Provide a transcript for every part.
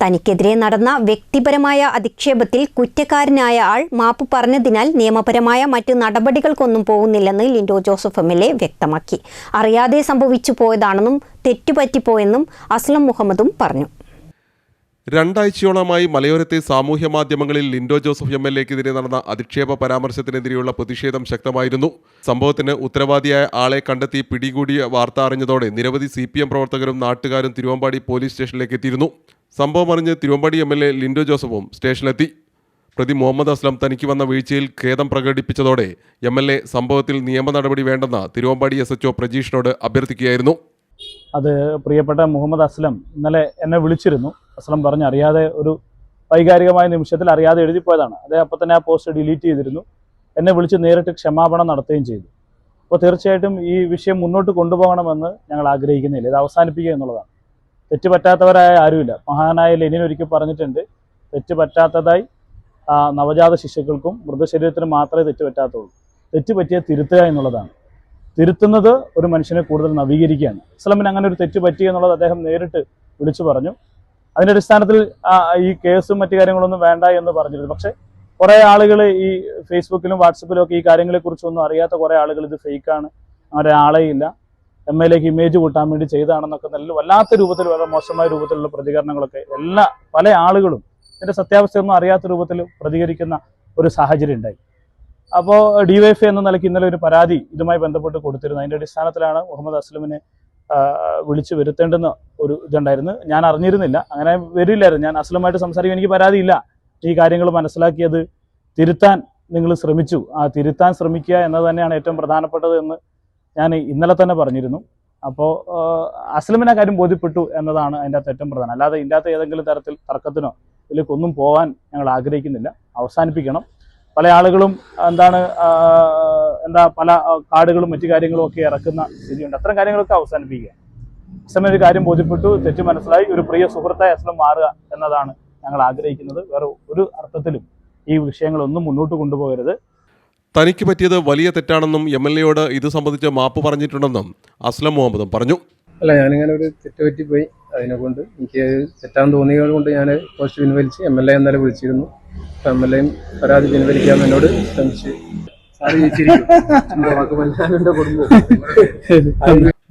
തനിക്കെതിരെ നടന്ന വ്യക്തിപരമായ അധിക്ഷേപത്തിൽ കുറ്റക്കാരനായ ആൾ മാപ്പ് പറഞ്ഞതിനാൽ നിയമപരമായ മറ്റു നടപടികൾക്കൊന്നും പോകുന്നില്ലെന്ന് ലിൻഡോ ജോസഫ് MLA വ്യക്തമാക്കി. അറിയാതെ സംഭവിച്ചു പോയതാണെന്നും തെറ്റുപറ്റിപ്പോയെന്നും അസ്ലം മുഹമ്മദും പറഞ്ഞു. രണ്ടാഴ്ചയോളമായി മലയോരത്തെ സാമൂഹ്യ മാധ്യമങ്ങളിൽ ലിൻഡോ ജോസഫ് MLAക്കെതിരെ നടന്ന അധിക്ഷേപ പരാമർശത്തിനെതിരെയുള്ള പ്രതിഷേധം ശക്തമായിരുന്നു. സംഭവത്തിന് ഉത്തരവാദിയായ ആളെ കണ്ടെത്തി പിടികൂടിയ വാർത്ത അറിഞ്ഞതോടെ നിരവധി CPM പ്രവർത്തകരും നാട്ടുകാരും തിരുവമ്പാടി പോലീസ് സ്റ്റേഷനിലേക്ക് എത്തിയിരുന്നു. സംഭവം അറിഞ്ഞ് തിരുവമ്പാടി MLA ലിൻഡോ ജോസഫും സ്റ്റേഷനിലെത്തി. പ്രതി മുഹമ്മദ് അസ്ലം തനിക്ക് വന്ന വീഴ്ചയിൽ ഖേദം പ്രകടിപ്പിച്ചതോടെ MLA സംഭവത്തിൽ നിയമ നടപടി വേണ്ടെന്ന് തിരുവമ്പാടി SHO പ്രജീഷിനോട് അഭ്യർത്ഥിക്കുകയായിരുന്നു. അത് പ്രിയപ്പെട്ട മുഹമ്മദ് അസ്ലം ഇന്നലെ എന്നെ വിളിച്ചിരുന്നു. അസ്ലം പറഞ്ഞ് അറിയാതെ ഒരു വൈകാരികമായ നിമിഷത്തിൽ അറിയാതെ എഴുതിപ്പോയതാണ്. അദ്ദേഹം അപ്പോൾ തന്നെ ആ പോസ്റ്റ് ഡിലീറ്റ് ചെയ്തിരുന്നു. എന്നെ വിളിച്ച് നേരിട്ട് ക്ഷമാപണം നടത്തുകയും ചെയ്തു. അപ്പോൾ തീർച്ചയായിട്ടും ഈ വിഷയം മുന്നോട്ട് കൊണ്ടുപോകണമെന്ന് ഞങ്ങൾ ആഗ്രഹിക്കുന്നില്ല. ഇത് അവസാനിപ്പിക്കുക എന്നുള്ളതാണ്. തെറ്റുപറ്റാത്തവരായ ആരുമില്ല. മഹാനായ ലെനിൻ ഒരിക്കൽ പറഞ്ഞിട്ടുണ്ട്, തെറ്റുപറ്റാത്തതായി നവജാത ശിശുക്കൾക്കും മൃതശരീരത്തിനും മാത്രമേ തെറ്റുപറ്റാത്തുള്ളൂ. തെറ്റുപറ്റിയ തിരുത്തുക എന്നുള്ളതാണ്. തിരുത്തുന്നത് ഒരു മനുഷ്യനെ കൂടുതൽ നവീകരിക്കുകയാണ്. അസ്ലമിന് അങ്ങനെ ഒരു തെറ്റ് പറ്റി എന്നുള്ളത് അദ്ദേഹം നേരിട്ട് വിളിച്ചു പറഞ്ഞു. അതിൻ്റെ അടിസ്ഥാനത്തിൽ ഈ കേസും മറ്റു കാര്യങ്ങളൊന്നും വേണ്ട എന്ന് പറഞ്ഞിരുന്നു. പക്ഷേ കുറേ ആളുകൾ ഈ ഫേസ്ബുക്കിലും വാട്സപ്പിലും ഒക്കെ ഈ കാര്യങ്ങളെക്കുറിച്ചൊന്നും അറിയാത്ത കുറേ ആളുകൾ ഇത് ഫേക്കാണ്, അങ്ങനെ ആളെയില്ല, MLAക്ക് ഇമേജ് കൂട്ടാൻ വേണ്ടി ചെയ്താണെന്നൊക്കെ നല്ല വല്ലാത്ത രൂപത്തിൽ, വളരെ മോശമായ രൂപത്തിലുള്ള പ്രതികരണങ്ങളൊക്കെ പല ആളുകളും ഇതിൻ്റെ സത്യാവസ്ഥയൊന്നും അറിയാത്ത രൂപത്തിൽ പ്രതികരിക്കുന്ന ഒരു സാഹചര്യം ഉണ്ടായി. അപ്പോൾ DYFI എന്ന നിലയ്ക്ക് ഇന്നലെ ഒരു പരാതി ഇതുമായി ബന്ധപ്പെട്ട് കൊടുത്തിരുന്നു. അതിൻ്റെ അടിസ്ഥാനത്തിലാണ് മുഹമ്മദ് അസ്ലമിനെ വിളിച്ചു വരുത്തേണ്ടുന്ന ഒരു ഇതുണ്ടായിരുന്നു. ഞാൻ അറിഞ്ഞിരുന്നില്ല, അങ്ങനെ വരില്ലായിരുന്നു. ഞാൻ അസ്ലമായിട്ട് സംസാരിക്കാൻ എനിക്ക് പരാതിയില്ല. ഈ കാര്യങ്ങൾ മനസ്സിലാക്കിയത് തിരുത്താൻ നിങ്ങൾ ശ്രമിച്ചു, തിരുത്താൻ ശ്രമിക്കുക എന്നത് തന്നെയാണ് ഏറ്റവും പ്രധാനപ്പെട്ടത് എന്ന് ഞാൻ ഇന്നലെ തന്നെ പറഞ്ഞിരുന്നു. അപ്പോൾ അസ്ലമിനെ കാര്യം ബോധ്യപ്പെട്ടു എന്നതാണ് അതിൻ്റെ അകത്ത് ഏറ്റവും പ്രധാനം. അല്ലാതെ ഇതിൻ്റെ അകത്ത് ഏതെങ്കിലും തരത്തിൽ തർക്കത്തിനോ ഇതിലേക്കൊന്നും പോകാൻ ഞങ്ങൾ ആഗ്രഹിക്കുന്നില്ല. അവസാനിപ്പിക്കണം. പല ആളുകളും പല കാർഡുകളും മറ്റു കാര്യങ്ങളും ഒക്കെ ഇറക്കുന്ന സ്ഥിതിയുണ്ട്. അത്തരം കാര്യങ്ങളൊക്കെ അവസാനിപ്പിക്കുക. അസ്ലമിന് ഒരു കാര്യം ബോധ്യപ്പെട്ടു, തെറ്റ് മനസ്സിലായി, ഒരു പ്രിയ സുഹൃത്തായി അസ്ലം മാറുക എന്നതാണ് ഞങ്ങൾ ആഗ്രഹിക്കുന്നത്. വേറെ ഒരു അർത്ഥത്തിലും ഈ വിഷയങ്ങളൊന്നും മുന്നോട്ട് കൊണ്ടുപോകരുത്. തനിക്ക് പറ്റിയത് വലിയ തെറ്റാണെന്നും MLAയോട് ഇത് സംബന്ധിച്ച് മാപ്പ് പറഞ്ഞിട്ടുണ്ടെന്നും അസ്ലം മുഹമ്മദും പറഞ്ഞു. അല്ല, ഞാനിങ്ങനെ ഒരു തെറ്റ് പറ്റിപ്പോയി. അതിനെക്കൊണ്ട് എനിക്ക് തെറ്റാൻ തോന്നിയത് കൊണ്ട് ഞാൻ പോസ്റ്റ് പിൻവലിച്ച് MLA എന്നാലും വിളിച്ചിരുന്നു. MLAയും പരാതി പിൻവലിക്കാൻ എന്നോട് ശ്രമിച്ചു.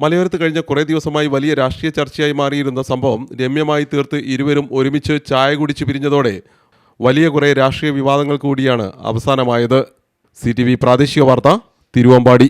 മലയോരത്ത് കഴിഞ്ഞ കുറേ ദിവസമായി വലിയ രാഷ്ട്രീയ ചർച്ചയായി മാറിയിരുന്ന സംഭവം രമ്യമായി തീർത്ത് ഇരുവരും ഒരുമിച്ച് ചായ കുടിച്ച് പിരിഞ്ഞതോടെ വലിയ കുറേ രാഷ്ട്രീയ വിവാദങ്ങൾ കൂടിയാണ് അവസാനമായത്. CTV പ്രാദേശിക വാർത്ത, തിരുവമ്പാടി.